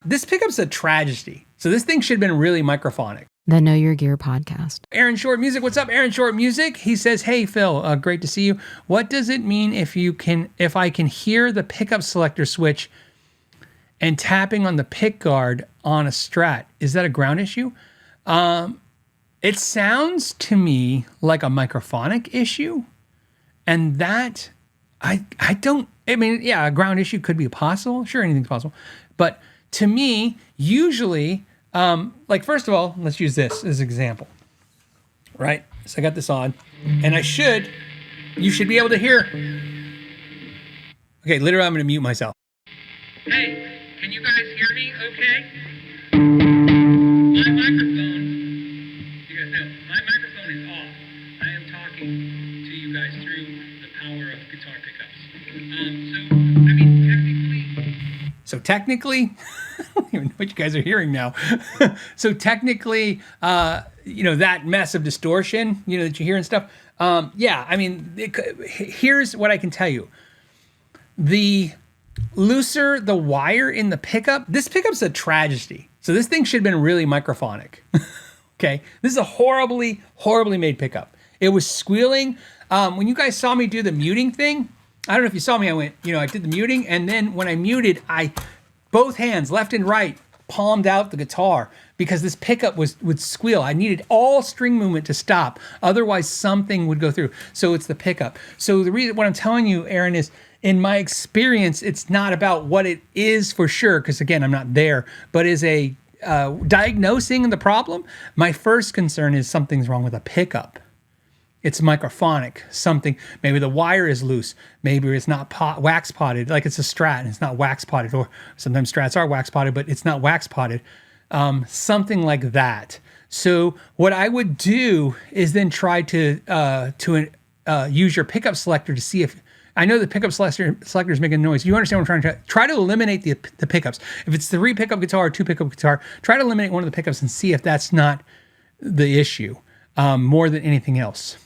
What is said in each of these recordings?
This pickup's a tragedy. So this thing should have been really microphonic. The Know Your Gear podcast. Aaron Short Music. What's up, Aaron Short Music? He says, hey, Phil, great to see you. What does it mean if I can hear the pickup selector switch and tapping on the pick guard on a Strat? Is that a ground issue? It sounds to me like a microphonic issue. And that, a ground issue could be possible. Sure, anything's possible. But to me, usually, first of all, let's use this as an example, right? So I got this on, and you should be able to hear. Okay, literally, I'm going to mute myself. Hey, can you guys hear me okay? My microphone, you guys know, my microphone is off. I am talking to you guys through the power of guitar pickups. So technically, I don't even know what you guys are hearing now. So technically, that mess of distortion, that you hear and stuff. Here's what I can tell you. The looser the wire in the pickup, this pickup's a tragedy. So this thing should have been really microphonic. Okay. This is a horribly, horribly made pickup. It was squealing. When you guys saw me do the muting thing, I don't know if you saw me, I did the muting, and then when I muted, both hands, left and right, palmed out the guitar because this pickup would squeal. I needed all string movement to stop. Otherwise, something would go through. So it's the pickup. So the reason, what I'm telling you, Aaron, is in my experience, it's not about what it is for sure, because again, I'm not there, but is a diagnosing the problem. My first concern is something's wrong with a pickup. It's microphonic, something, maybe the wire is loose, maybe it's not wax potted, like it's a Strat and it's not wax potted, or sometimes Strats are wax potted, but it's not wax potted, something like that. So what I would do is then try to use your pickup selector to see if, I know the pickup selector is making noise. You understand what I'm trying to try to eliminate the pickups. If it's 3 pickup guitar or 2 pickup guitar, try to eliminate one of the pickups and see if that's not the issue more than anything else.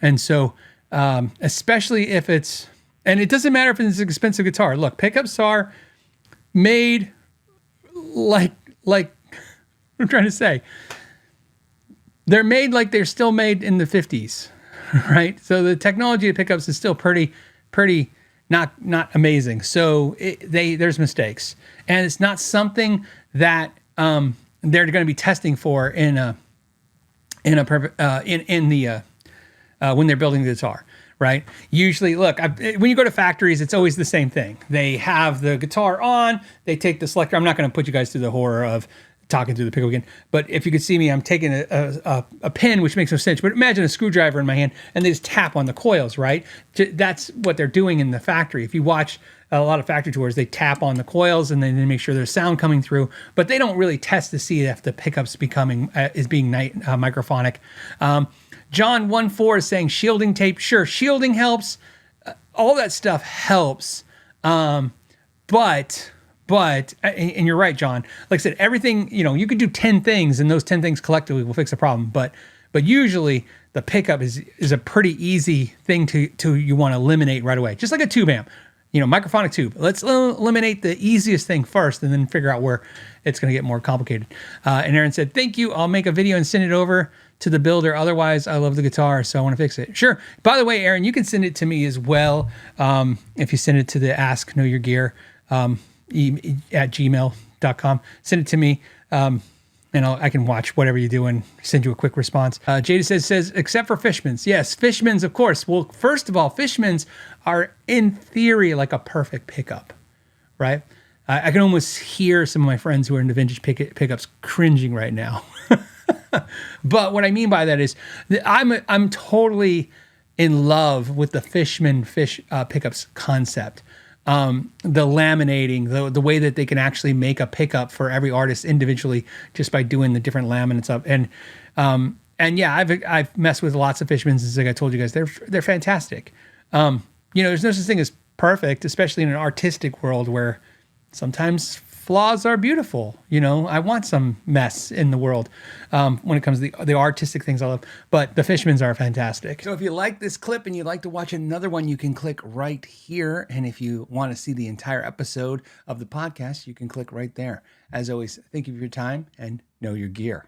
And so, especially if it's, and it doesn't matter if it's an expensive guitar. Look, pickups are made like I'm trying to say, they're made like they're still made in the 50s, right? So the technology of pickups is still pretty not amazing. So there's mistakes, and it's not something that they're going to be testing for when they're building the guitar, right? Usually, look, when you go to factories, it's always the same thing. They have the guitar on, they take the selector. I'm not going to put you guys through the horror of talking through the pickup again, but if you could see me, I'm taking a pin, which makes no sense, but imagine a screwdriver in my hand, and they just tap on the coils, right? That's what they're doing in the factory. If you watch a lot of factory tours, they tap on the coils, and then they make sure there's sound coming through, but they don't really test to see if the pickup's being microphonic. John 1-4 is saying shielding tape. Sure, shielding helps. All that stuff helps. But, and you're right, John. Like I said, everything, you could do 10 things, and those 10 things collectively will fix a problem. But usually the pickup is a pretty easy thing to you want to eliminate right away. Just like a tube amp, microphonic tube. Let's eliminate the easiest thing first, and then figure out where it's going to get more complicated. And Aaron said, thank you. I'll make a video and send it over to the builder. Otherwise, I love the guitar, so I want to fix it. Sure. By the way, Aaron, you can send it to me as well. If you send it to the Ask Know Your Gear at gmail.com, send it to me, and I can watch whatever you do and send you a quick response. Jada says, except for Fishmans. Yes, Fishmans, of course. Well, first of all, Fishmans are in theory like a perfect pickup, right? I can almost hear some of my friends who are into vintage pickups cringing right now. But what I mean by that is that I'm totally in love with the Fishman pickups concept. The laminating, the way that they can actually make a pickup for every artist individually just by doing the different laminates up. And yeah, I've messed with lots of Fishmans, as like I told you guys, they're fantastic. There's no such thing as perfect, especially in an artistic world where sometimes flaws are beautiful. You know, I want some mess in the world when it comes to the artistic things I love. But the Fishmans are fantastic. So if you like this clip and you'd like to watch another one, you can click right here. And if you want to see the entire episode of the podcast, you can click right there. As always, thank you for your time and know your gear.